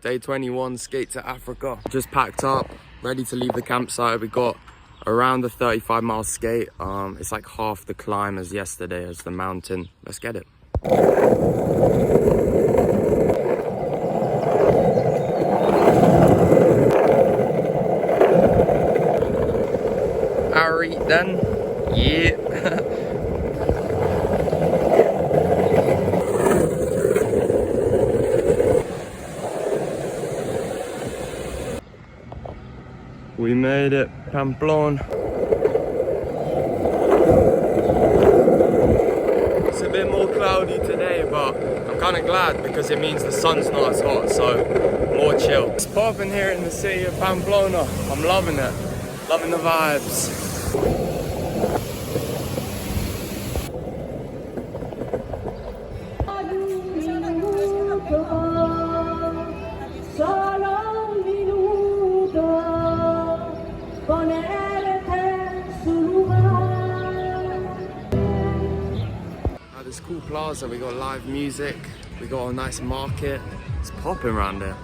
Day 21, skate to Africa. Just packed up, ready to leave the campsite. We got around a 35-mile skate. It's like half the climb as yesterday as the mountain. Let's get it. Alright then, yeah. We made it, Pamplona. It's a bit more cloudy today, but I'm kind of glad because it means the sun's not as hot, so more chill. It's popping here in the city of Pamplona. I'm loving it, loving the vibes. This cool plaza, we got live music, we got a nice market. It's popping around here.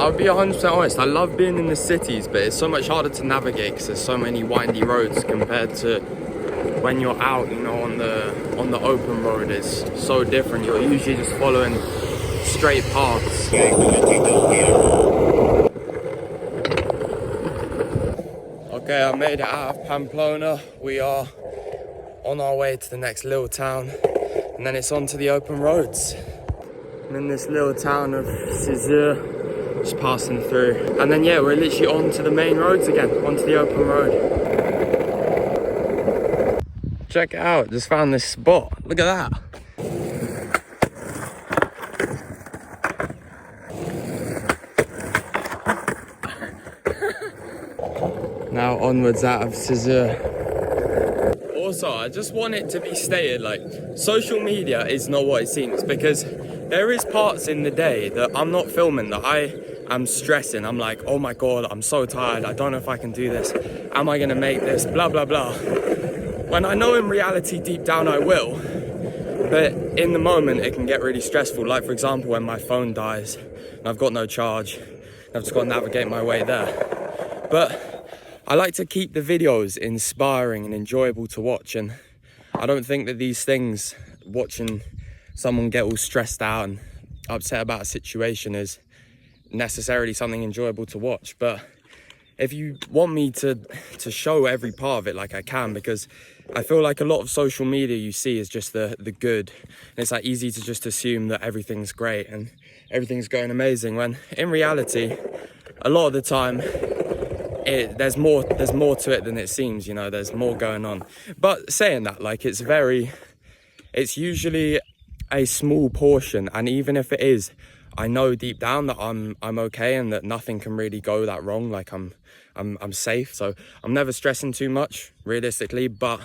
I'll be 100% honest, I love being in the cities, but it's so much harder to navigate because there's so many windy roads compared to when you're out, you know, on the open road. It's so different. You're usually just following straight paths. Okay, I made it out of Pamplona. We are on our way to the next little town, and then it's on to the open roads. I'm in this little town of Cizur, just passing through. And then yeah, we're literally on to the main roads again, onto the open road. Check it out, just found this spot. Look at that. Now onwards out of Cizur. Also, I just want it to be stated, like, social media is not what it seems, because there is parts in the day that I'm not filming that I am stressing. I'm like, oh my God, I'm so tired. I don't know if I can do this. Am I gonna make this? Blah, blah, blah. When I know in reality, deep down I will, but in the moment it can get really stressful. Like for example, when my phone dies and I've got no charge, I've just got to navigate my way there. But I like to keep the videos inspiring and enjoyable to watch, and I don't think that these things, watching someone get all stressed out and upset about a situation, is necessarily something enjoyable to watch. But if you want me to show every part of it, like I can, because I feel like a lot of social media you see is just the good, and it's like easy to just assume that everything's great and everything's going amazing, when in reality a lot of the time there's more to it than it seems, you know. There's more going on. But saying that, like, it's usually a small portion, and even if it is, I know deep down that I'm okay and that nothing can really go that wrong. Like I'm safe, so I'm never stressing too much realistically. But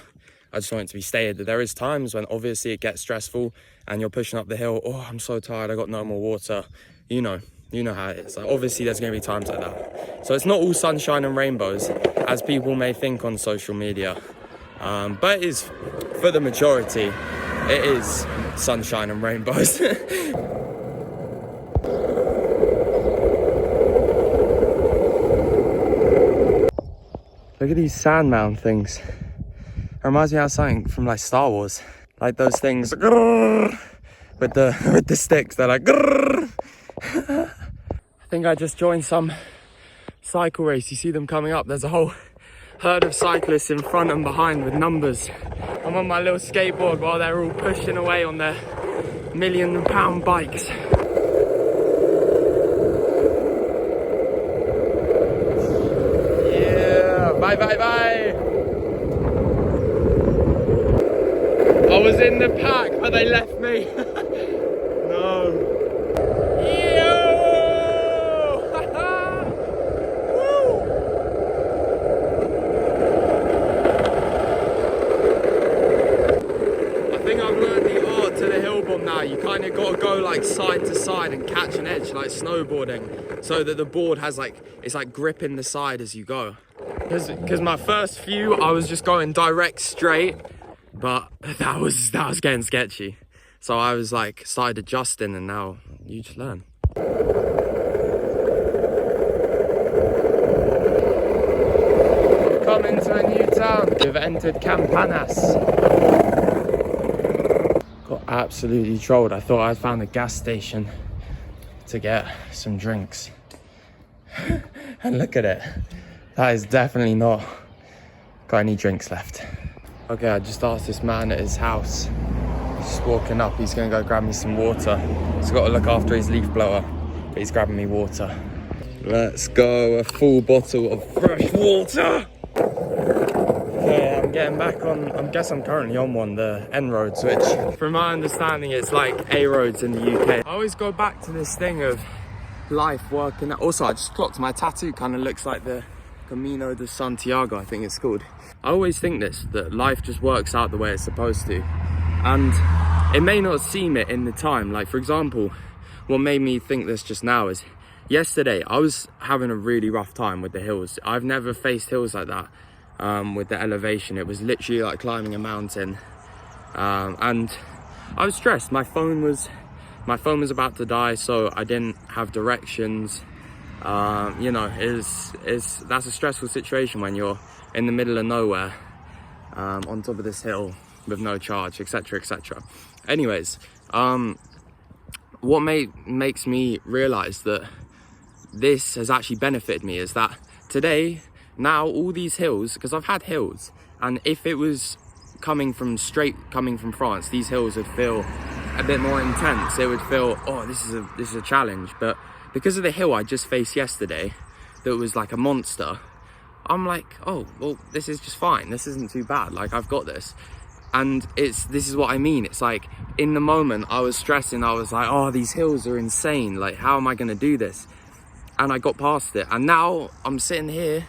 I just want it to be stated that there is times when obviously it gets stressful and you're pushing up the hill. Oh, I'm so tired, I got no more water. You know how it is. Like, obviously there's going to be times like that. So it's not all sunshine and rainbows as people may think on social media, but it is, for the majority, it is sunshine and rainbows. Look at these sand mound things. It reminds me of something from like Star Wars, like those things with the sticks. They're like. I think I just joined some cycle race. You see them coming up. There's a whole herd of cyclists in front and behind with numbers. I'm on my little skateboard while they're all pushing away on their £1,000,000 bikes. Yeah, bye, bye, bye. I was in the pack, but they left me. No. Now you kind of got to go like side to side and catch an edge like snowboarding, so that the board has like, it's like gripping the side as you go. Because my first few, I was just going direct straight, but that was getting sketchy. So I was like, started adjusting, and now you just learn. Come into a new town. We've entered Campanas. Got absolutely trolled. I thought I'd found a gas station to get some drinks. And look at it. That is definitely not got any drinks left. Okay, I just asked this man at his house. He's just walking up. He's gonna go grab me some water. He's got to look after his leaf blower, but he's grabbing me water. Let's go, a full bottle of fresh water. Okay, I'm getting back on, I guess I'm currently on one, the N roads, which from my understanding, it's like A roads in the UK. I always go back to this thing of life working out. Also, I just clocked my tattoo kind of looks like the Camino de Santiago, I think it's called. I always think this, that life just works out the way it's supposed to. And it may not seem it in the time. Like, for example, what made me think this just now is yesterday, I was having a really rough time with the hills. I've never faced hills like that with the elevation. It was literally like climbing a mountain. And I was stressed. My phone was about to die, so I didn't have directions. You know, that's a stressful situation when you're in the middle of nowhere, on top of this hill with no charge, etc, etc. Anyways, what makes me realize that this has actually benefited me is that today, now all these hills, because I've had hills, and if it was coming from France, these hills would feel a bit more intense. It would feel, oh, this is a challenge. But because of the hill I just faced yesterday, that was like a monster, I'm like, oh, well, this is just fine. This isn't too bad. Like, I've got this. And this is what I mean. It's like, in the moment I was stressing, I was like, oh, these hills are insane. Like, how am I gonna do this? And I got past it. And now I'm sitting here,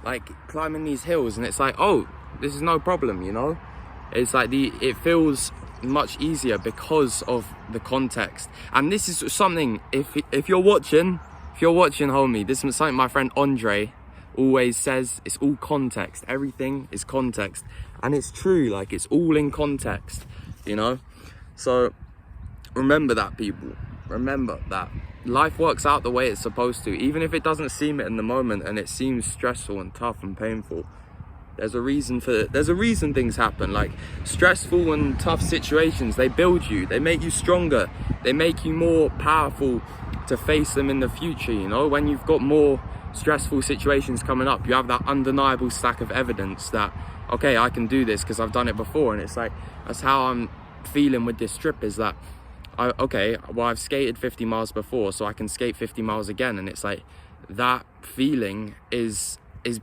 like, climbing these hills, and it's like, oh, this is no problem, you know? It's like, it feels much easier because of the context. And this is something, if you're watching, homie, this is something my friend Andre always says. It's all context. Everything is context. And it's true, like, it's all in context, you know? So remember that, people. Remember that life works out the way it's supposed to. Even if it doesn't seem it in the moment and it seems stressful and tough and painful, there's a reason things happen. Like, stressful and tough situations, they build you, they make you stronger, they make you more powerful to face them in the future, you know? When you've got more stressful situations coming up, you have that undeniable stack of evidence that, okay, I can do this because I've done it before. And it's like, that's how I'm feeling with this trip, is that I've skated 50 miles before, so I can skate 50 miles again. And it's like, that feeling is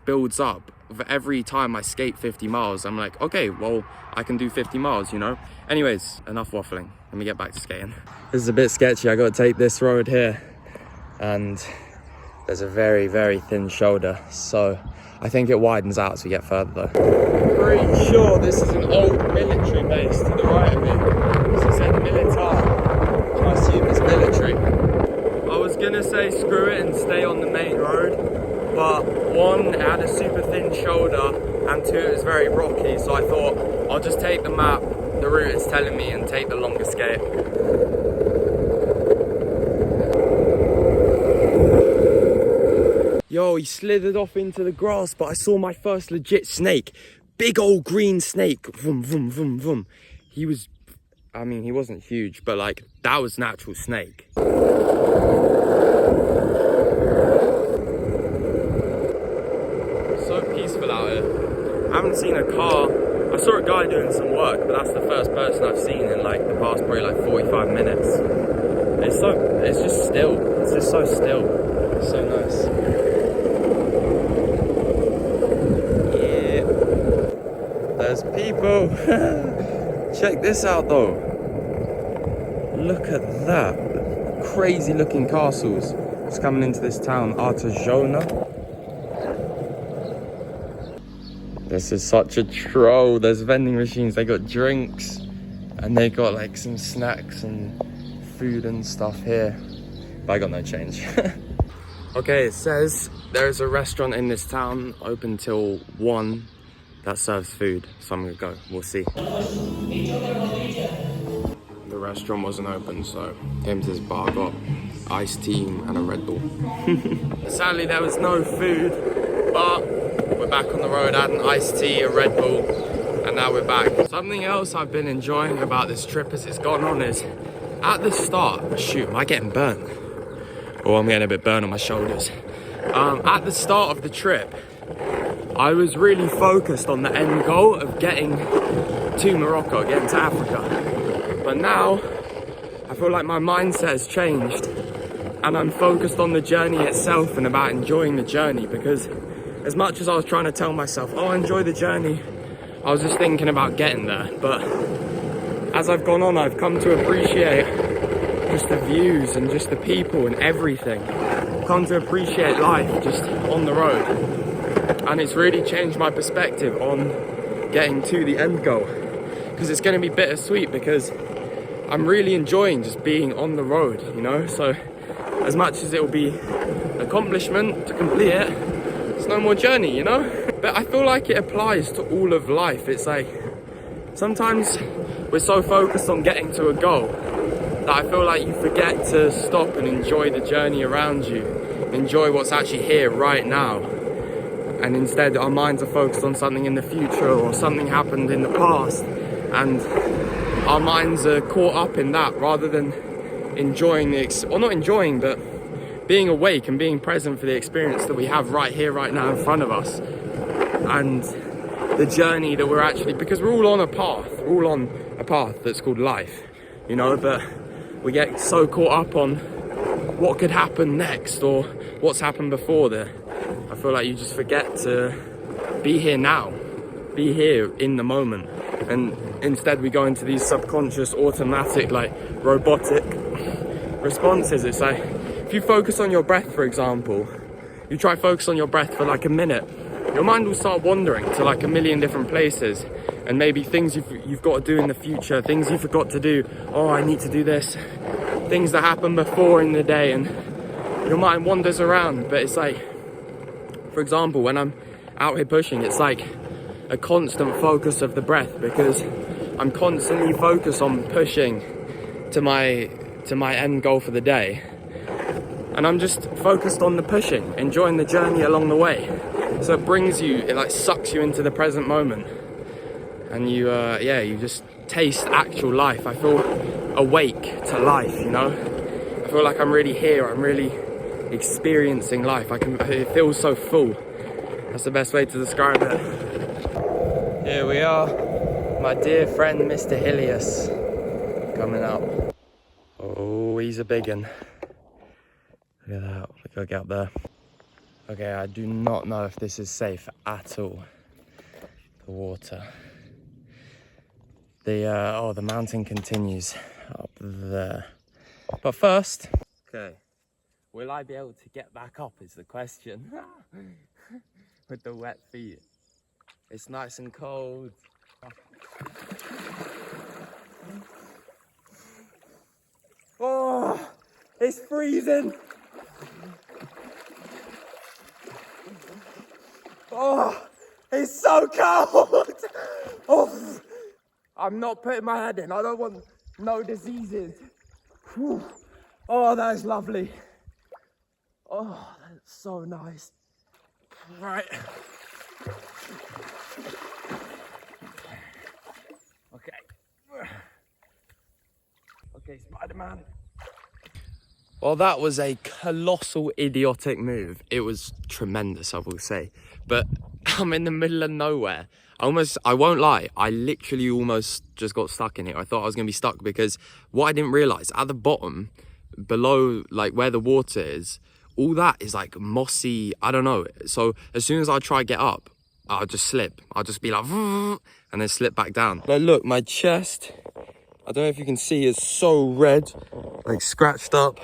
builds up. For every time I skate 50 miles, I'm like, okay, well, I can do 50 miles, you know? Anyways, enough waffling. Let me get back to skating. This is a bit sketchy. I got to take this road here, and there's a very, very thin shoulder. So I think it widens out as we get further, though. Pretty sure this is an old military base to the right of me. This said militar. I assume it's military. I was gonna say screw it and stay on the main road, but one, it had a super thin shoulder, and two, it was very rocky, so I thought I'll just take the map, the route it's telling me, and take the longer skate. Yo, he slithered off into the grass, but I saw my first legit snake. Big old green snake. Vroom, vroom, vroom, vroom. He wasn't huge, but like, that was an actual snake. So peaceful out here. I haven't seen a car. I saw a guy doing some work, but that's the first person I've seen in like the past probably like 45 minutes. It's just still. It's just so still. It's so nice. Yeah. There's people. Check this out though. Look at that. Crazy looking castles. Just coming into this town, Artajona. This is such a troll. There's vending machines, they got drinks, and they got like some snacks and food and stuff here. But I got no change. Okay, it says There's a restaurant in this town open till 1 that serves food, so I'm gonna go, we'll see. The restaurant wasn't open, so came to this bar, got iced tea and a Red Bull. Sadly there was no food, but we're back on the road. I had an iced tea, a Red Bull, and now we're back. Something else I've been enjoying about this trip as it's gone on is, at the start, shoot, am I getting burnt? Oh, I'm getting a bit burnt on my shoulders. At the start of the trip, I was really focused on the end goal of getting to Morocco, getting to Africa. But now, I feel like my mindset has changed and I'm focused on the journey itself and about enjoying the journey, because as much as I was trying to tell myself, oh, enjoy the journey, I was just thinking about getting there. But as I've gone on, I've come to appreciate just the views and just the people and everything. I've come to appreciate life just on the road. And it's really changed my perspective on getting to the end goal. Because it's going to be bittersweet, because I'm really enjoying just being on the road, you know? So as much as it will be an accomplishment to complete it, it's no more journey, you know? But I feel like it applies to all of life. It's like, sometimes we're so focused on getting to a goal that I feel like you forget to stop and enjoy the journey around you. Enjoy what's actually here right now. And instead our minds are focused on something in the future or something happened in the past. And our minds are caught up in that rather than enjoying or not enjoying, but being awake and being present for the experience that we have right here, right now in front of us. And the journey that we're actually, because we're all on a path, we're all on a path that's called life, you know, but we get so caught up on what could happen next or what's happened before that I feel like you just forget to be here now, be here in the moment. And instead we go into these subconscious, automatic, like robotic responses. It's like, if you focus on your breath, for example, you try focus on your breath for like a minute, your mind will start wandering to like a million different places, and maybe things you've got to do in the future, things you forgot to do. Oh, I need to do this. Things that happened before in the day, and your mind wanders around. But it's like, for example, when I'm out here pushing, it's like a constant focus of the breath, because I'm constantly focused on pushing to my end goal for the day. And I'm just focused on the pushing, enjoying the journey along the way. So it brings you, it like sucks you into the present moment. And you just taste actual life. I feel awake to life, you know? I feel like I'm really here, I'm really experiencing life. It feels so full. That's the best way to describe it. Here we are, my dear friend Mr. Hilius coming up. Oh, he's a big one. Look at that, we gotta get up there. Okay, I do not know if this is safe at all. The water. The mountain continues up there. But first, okay, will I be able to get back up is the question. With the wet feet. It's nice and cold. Oh, it's freezing. Oh, it's so cold. Oh, I'm not putting my head in. I don't want no diseases. Whew. Oh, that is lovely. Oh, that's so nice. Right. Okay, Spider-Man. Well, that was a colossal idiotic move. It was tremendous, I will say. But I'm in the middle of nowhere. I won't lie, I literally almost just got stuck in it. I thought I was going to be stuck because what I didn't realise, at the bottom, below, like where the water is, all that is like mossy, I don't know. So as soon as I try to get up, I'll just slip. I'll just be like, and then slip back down. But look, my chest, I don't know if you can see, is so red, like scratched up.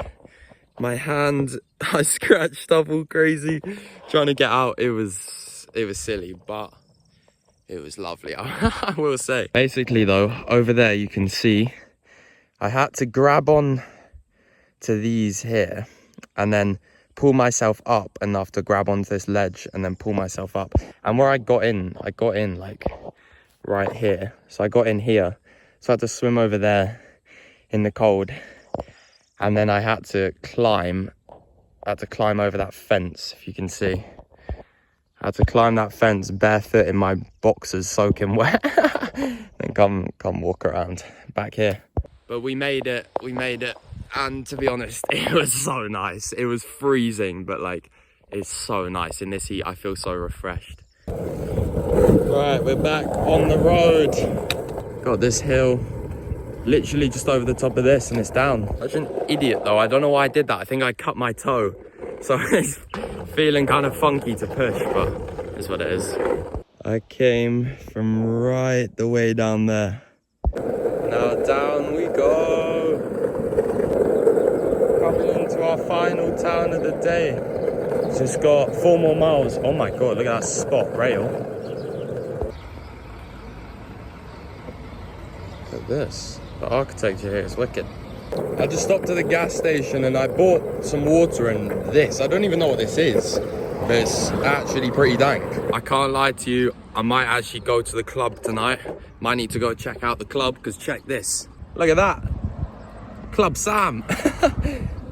My hand, I scratched up all crazy. Trying to get out, it was silly, but it was lovely, I will say. Basically though, over there you can see, I had to grab on to these here and then pull myself up enough to grab onto this ledge and then pull myself up. And where I got in like right here. So I got in here. So I had to swim over there in the cold. And then I had to climb over that fence, if you can see. I had to climb that fence barefoot in my boxers soaking wet. Then come walk around back here. But we made it. And to be honest, it was so nice. It was freezing, but like, it's so nice. In this heat, I feel so refreshed. Right, we're back on the road. Got this hill, literally just over the top of this, and it's down. Such an idiot though. I don't know why I did that. I think I cut my toe. So it's feeling kind of funky to push, but it's what it is. I came from right the way down there. Now down we go. Coming into our final town of the day. Just got 4 more miles. Oh my God, look at that spot rail. Look at this. The architecture here is wicked. I just stopped at the gas station and I bought some water and this. I don't even know what this is, but it's actually pretty dank. I can't lie to you, I might actually go to the club tonight. Might need to go check out the club, because check this. Look at that. Club Sam.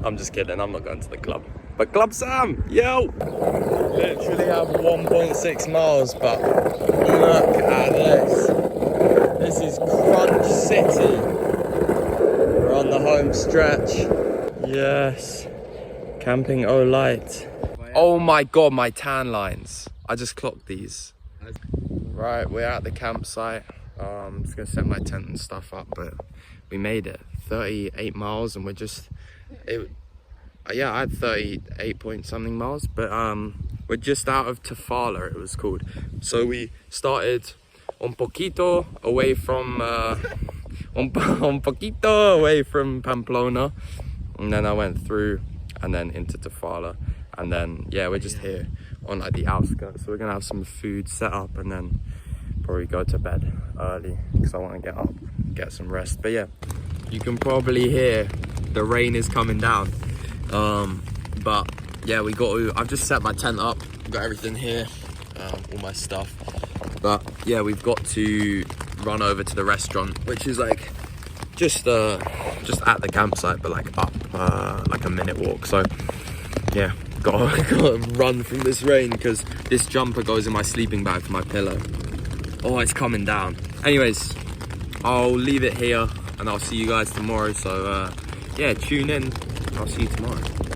I'm just kidding, I'm not going to the club. But Club Sam, yo! Literally have 1.6 miles, but look at this. This is Crunch City. We're on the home stretch. Yes. Camping Olight. Oh my God, my tan lines. I just clocked these. Right, we're at the campsite. I'm just gonna set my tent and stuff up, but we made it. 38 miles and we're just... yeah, I had 38 point something miles, but we're just out of Tafala, it was called. So we started un poquito away from... un poquito away from Pamplona, and then I went through and then into Tafala, and then yeah, we're just here on like the outskirts. So we're gonna have some food set up and then probably go to bed early because I want to get up, get some rest. But yeah, you can probably hear the rain is coming down, but yeah, we got to... I've just set my tent up, got everything here, all my stuff. But yeah, we've got to run over to the restaurant, which is like just at the campsite, but like up like a minute walk. So yeah, gotta run from this rain because this jumper goes in my sleeping bag for my pillow. Oh, it's coming down. Anyways, I'll leave it here and I'll see you guys tomorrow. So yeah, tune in. I'll see you tomorrow.